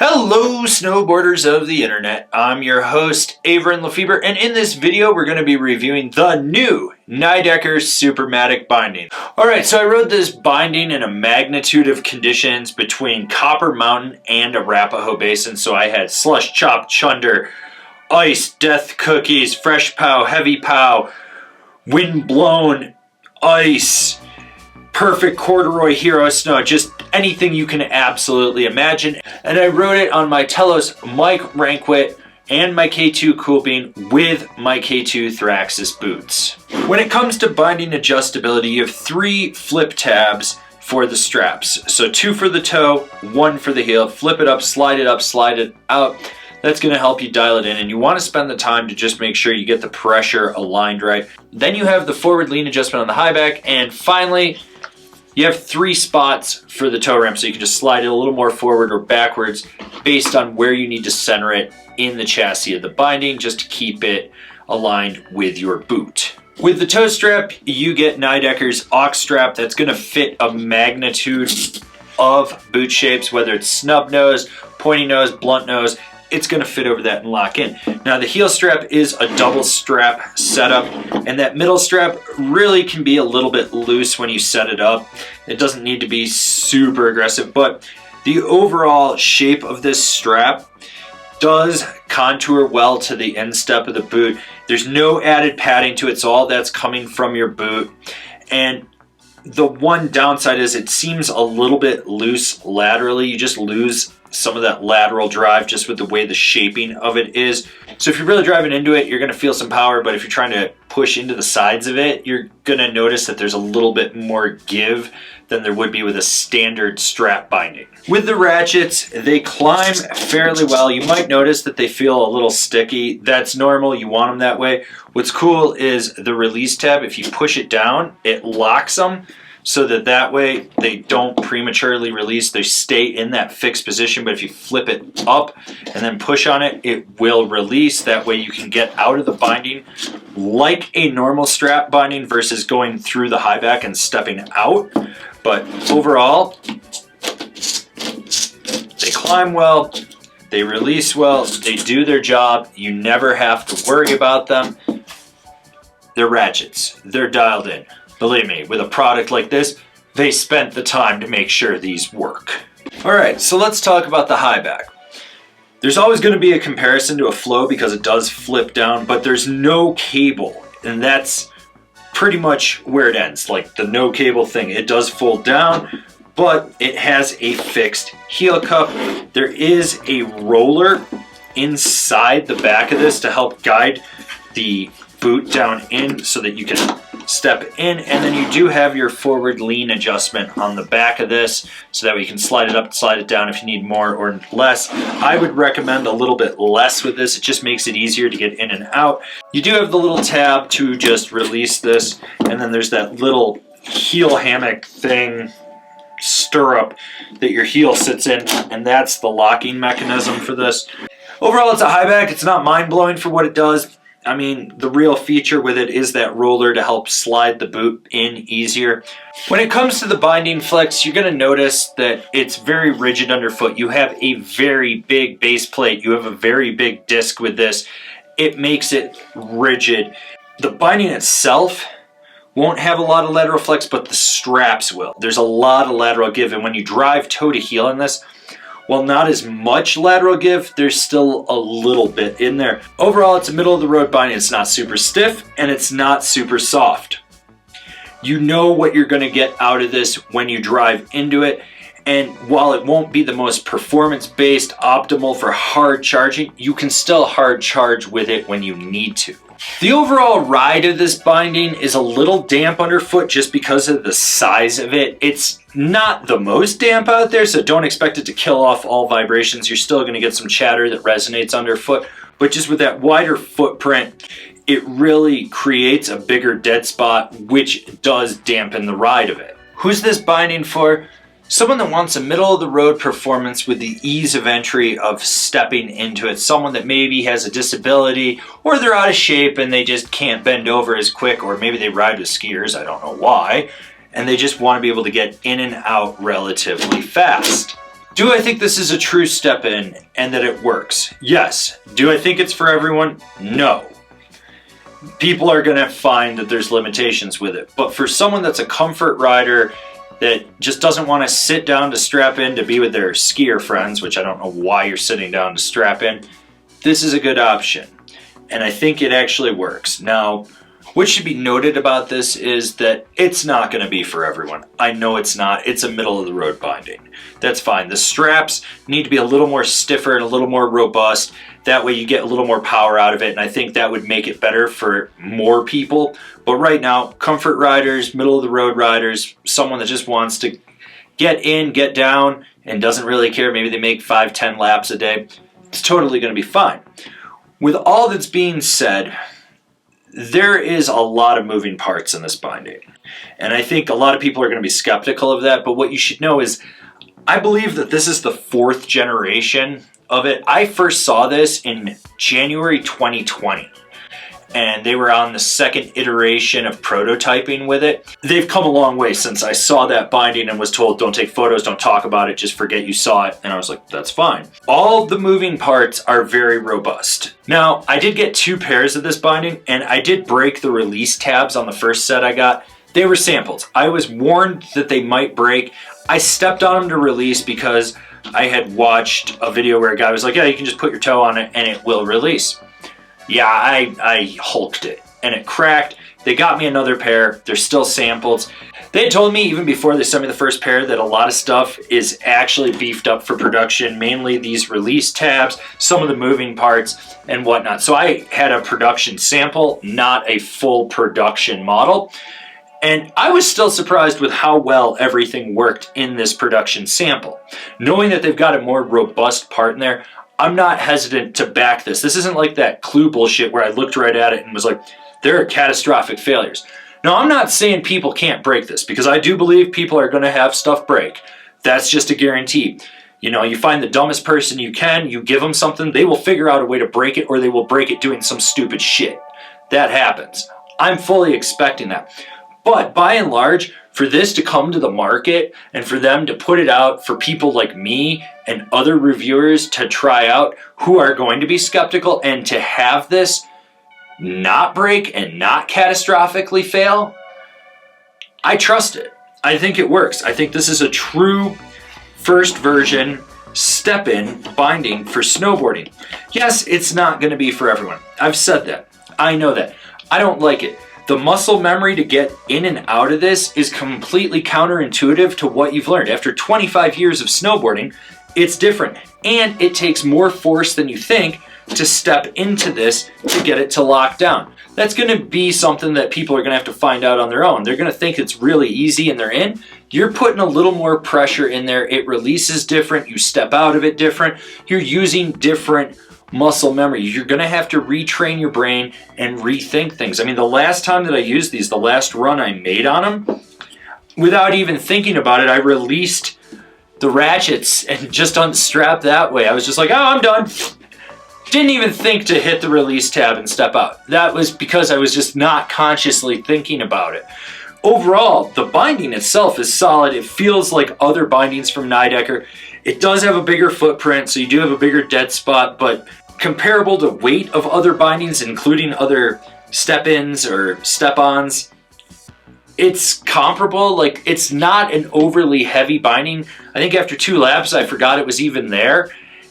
Hello snowboarders of the internet, I'm your host Avran LeFeber, and in this video we're going to be reviewing the new Nidecker Supermatic binding. Alright, so I rode this binding in a magnitude of conditions between Copper Mountain and Arapahoe Basin, so I had slush, chop, chunder, ice, death cookies, fresh pow, heavy pow, wind blown, ice, perfect corduroy hero snow, just anything you can absolutely imagine. And I rode it on my Telos Mike Rankwit and my K2 Coolbean with my K2 Thraxis boots. When it comes to binding adjustability, you have 3 flip tabs for the straps. So 2 for the toe, 1 for the heel. Flip it up, slide it out. That's going to help you dial it in, and you want to spend the time to just make sure you get the pressure aligned right. Then you have the forward lean adjustment on the high back, and finally you have 3 spots for the toe ramp, so you can just slide it a little more forward or backwards based on where you need to center it in the chassis of the binding, just to keep it aligned with your boot. With the toe strap, you get Nidecker's aux strap that's going to fit a magnitude of boot shapes, whether it's snub nose, pointy nose, blunt nose. It's going to fit over that and lock in. Now the heel strap is a double strap setup, and that middle strap really can be a little bit loose when you set it up. It doesn't need to be super aggressive, but the overall shape of this strap does contour well to the instep of the boot. There's no added padding to it, so all that's coming from your boot. And the one downside is it seems a little bit loose laterally. You just lose some of that lateral drive just with the way the shaping of it is. So if you're really driving into it, you're going to feel some power, but if you're trying to push into the sides of it, you're going to notice that there's a little bit more give than there would be with a standard strap binding. With the ratchets, they climb fairly well. You might notice that they feel a little sticky. That's normal. You want them that way. What's cool is the release tab. If you push it down, it locks them, so that way they don't prematurely release. They stay in that fixed position, but if you flip it up and then push on it, it will release. That way you can get out of the binding like a normal strap binding versus going through the high back and stepping out. But overall, they climb well, they release well, they do their job. You never have to worry about them. They're ratchets, they're dialed in. Believe me, with a product like this, they spent the time to make sure these work. Alright, so let's talk about the high back. There's always going to be a comparison to a flow because it does flip down, but there's no cable, and that's pretty much where it ends. Like the no cable thing, it does fold down, but it has a fixed heel cup. There is a roller inside the back of this to help guide the boot down in so that you can step in, and then you do have your forward lean adjustment on the back of this so that we can slide it up, slide it down if you need more or less. I would recommend a little bit less with this. It just makes it easier to get in and out. You do have the little tab to just release this, and then there's that little heel hammock thing, stirrup, that your heel sits in, and that's the locking mechanism for this. Overall, it's a high back. It's not mind-blowing for what it does. I mean, the real feature with it is that roller to help slide the boot in easier. When it comes to the binding flex, you're going to notice that it's very rigid underfoot. You have a very big base plate. You have a very big disc with this. It makes it rigid. The binding itself won't have a lot of lateral flex, but the straps will. There's a lot of lateral give, and when you drive toe to heel in this, while not as much lateral give, there's still a little bit in there. Overall, it's a middle of the road binding. It's not super stiff and it's not super soft. You know what you're going to get out of this when you drive into it. And while it won't be the most performance-based optimal for hard charging, you can still hard charge with it when you need to. The overall ride of this binding is a little damp underfoot just because of the size of it. It's not the most damp out there, so don't expect it to kill off all vibrations. You're still going to get some chatter that resonates underfoot, but just with that wider footprint, it really creates a bigger dead spot, which does dampen the ride of it. Who's this binding for? Someone that wants a middle-of-the-road performance with the ease of entry of stepping into it. Someone that maybe has a disability, or they're out of shape and they just can't bend over as quick, or maybe they ride with skiers, I don't know why, and they just want to be able to get in and out relatively fast. Do I think this is a true step in and that it works? Yes. Do I think it's for everyone? No. People are going to find that there's limitations with it. But for someone that's a comfort rider that just doesn't want to sit down to strap in to be with their skier friends, which I don't know why you're sitting down to strap in, this is a good option. And I think it actually works. Now, what should be noted about this is that it's not going to be for everyone. I know it's not. It's a middle of the road binding. That's fine. The straps need to be a little more stiffer and a little more robust. That way you get a little more power out of it, and I think that would make it better for more people. But right now, comfort riders, middle of the road riders, someone that just wants to get in, get down, and doesn't really care, maybe they make 5-10 laps a day, it's totally going to be fine. With all that's being said, there is a lot of moving parts in this binding. And I think a lot of people are going to be skeptical of that, but what you should know is I believe that this is the 4th generation of it. I first saw this in January 2020. And they were on the 2nd iteration of prototyping with it. They've come a long way since I saw that binding and was told, don't take photos, don't talk about it, just forget you saw it. And I was like, that's fine. All the moving parts are very robust. Now, I did get 2 pairs of this binding, and I did break the release tabs on the first set I got. They were samples. I was warned that they might break. I stepped on them to release because I had watched a video where a guy was like, yeah, you can just put your toe on it and it will release. Yeah, I hulked it and it cracked. They got me another pair. They're still samples. They had told me even before they sent me the first pair that a lot of stuff is actually beefed up for production, mainly these release tabs, some of the moving parts and whatnot. So I had a production sample, not a full production model. And I was still surprised with how well everything worked in this production sample. Knowing that they've got a more robust part in there, I'm not hesitant to back this. This isn't like that Clue bullshit where I looked right at it and was like, there are catastrophic failures. Now, I'm not saying people can't break this, because I do believe people are going to have stuff break. That's just a guarantee. You know, you find the dumbest person you can, you give them something, they will figure out a way to break it, or they will break it doing some stupid shit. That happens. I'm fully expecting that. But by and large, for this to come to the market and for them to put it out for people like me and other reviewers to try out who are going to be skeptical, and to have this not break and not catastrophically fail, I trust it. I think it works. I think this is a true first version step-in binding for snowboarding. Yes, it's not going to be for everyone. I've said that. I know that. I don't like it. The muscle memory to get in and out of this is completely counterintuitive to what you've learned. After 25 years of snowboarding, it's different. And it takes more force than you think to step into this to get it to lock down. That's going to be something that people are going to have to find out on their own. They're going to think it's really easy and they're in. You're putting a little more pressure in there. It releases different. You step out of it different. You're using different muscle memory. You're going to have to retrain your brain and rethink things. I mean, the last time that I used these, the last run I made on them, without even thinking about it, I released the ratchets and just unstrapped that way. I was just like, oh, I'm done. Didn't even think to hit the release tab and step out. That was because I was just not consciously thinking about it. Overall, the binding itself is solid. It feels like other bindings from Nidecker. It does have a bigger footprint, so you do have a bigger dead spot, but comparable to weight of other bindings, including other step-ins or step-ons, it's comparable. Like, it's not an overly heavy binding. I think after 2 laps, I forgot it was even there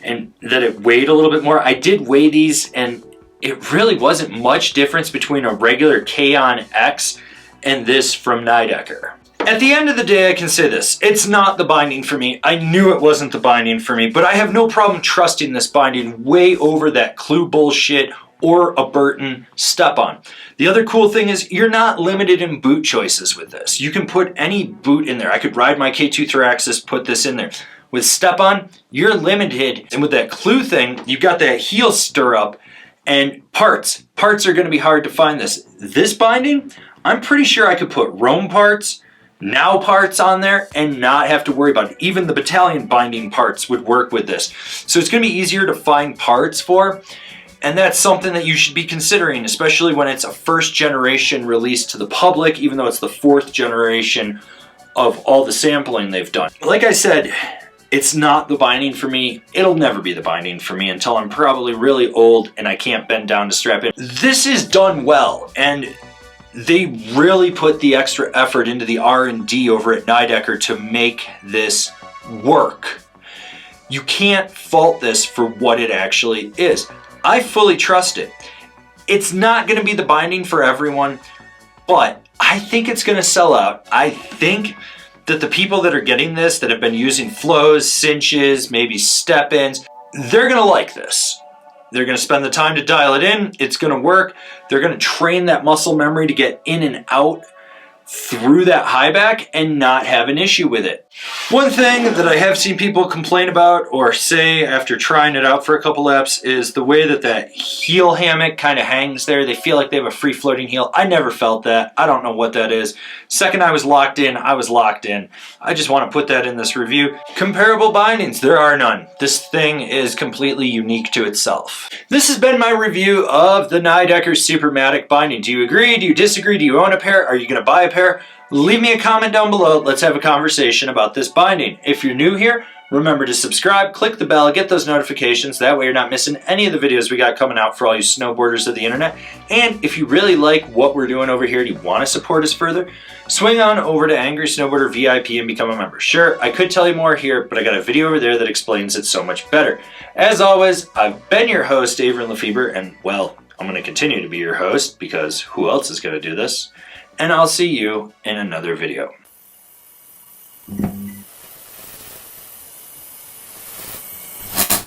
and that it weighed a little bit more. I did weigh these, and it really wasn't much difference between a regular K-On X and this from Nidecker. At the end of the day, I can say this. It's not the binding for me. I knew it wasn't the binding for me, but I have no problem trusting this binding way over that Clue bullshit or a Burton step-on. The other cool thing is you're not limited in boot choices with this. You can put any boot in there. I could ride my K2 Thraxis, put this in there. With step-on, you're limited. And with that Clue thing, you've got that heel stirrup and parts. Parts are going to be hard to find this. This binding, I'm pretty sure I could put Rome parts, Now parts on there and not have to worry about it. Even the battalion binding parts would work with this. So it's going to be easier to find parts for. And that's something that you should be considering, especially when it's a first generation release to the public, even though it's the 4th generation of all the sampling they've done. Like I said, It's not the binding for me. It'll never be the binding for me until I'm probably really old and I can't bend down to strap in. This is done well, and they really put the extra effort into the R&D over at Nidecker to make this work. You can't fault this for what it actually is. I fully trust it. It's not going to be the binding for everyone, but I think it's going to sell out. I think that the people that are getting this, that have been using flows, cinches, maybe step-ins, they're going to like this. They're going to spend the time to dial it in. It's going to work. They're going to train that muscle memory to get in and out through that high back and not have an issue with it. One thing that I have seen people complain about or say after trying it out for a couple laps is the way that that heel hammock kind of hangs there. They feel like they have a free floating heel. I never felt that. I don't know what that is. Second I was locked in, I was locked in. I just want to put that in this review. Comparable bindings, there are none. This thing is completely unique to itself. This has been my review of the Nidecker Supermatic binding. Do you agree? Do you disagree? Do you own a pair? Are you going to buy a pair? Leave me a comment down below. Let's have a conversation about this binding. If you're new here, remember to subscribe, click the bell, get those notifications. That way you're not missing any of the videos we got coming out for all you snowboarders of the internet. And if you really like what we're doing over here and you want to support us further, swing on over to Angry Snowboarder VIP and become a member. Sure, I could tell you more here, but I got a video over there that explains it so much better. As always, I've been your host, Avran LeFeber, and well, I'm going to continue to be your host because who else is going to do this? And I'll see you in another video.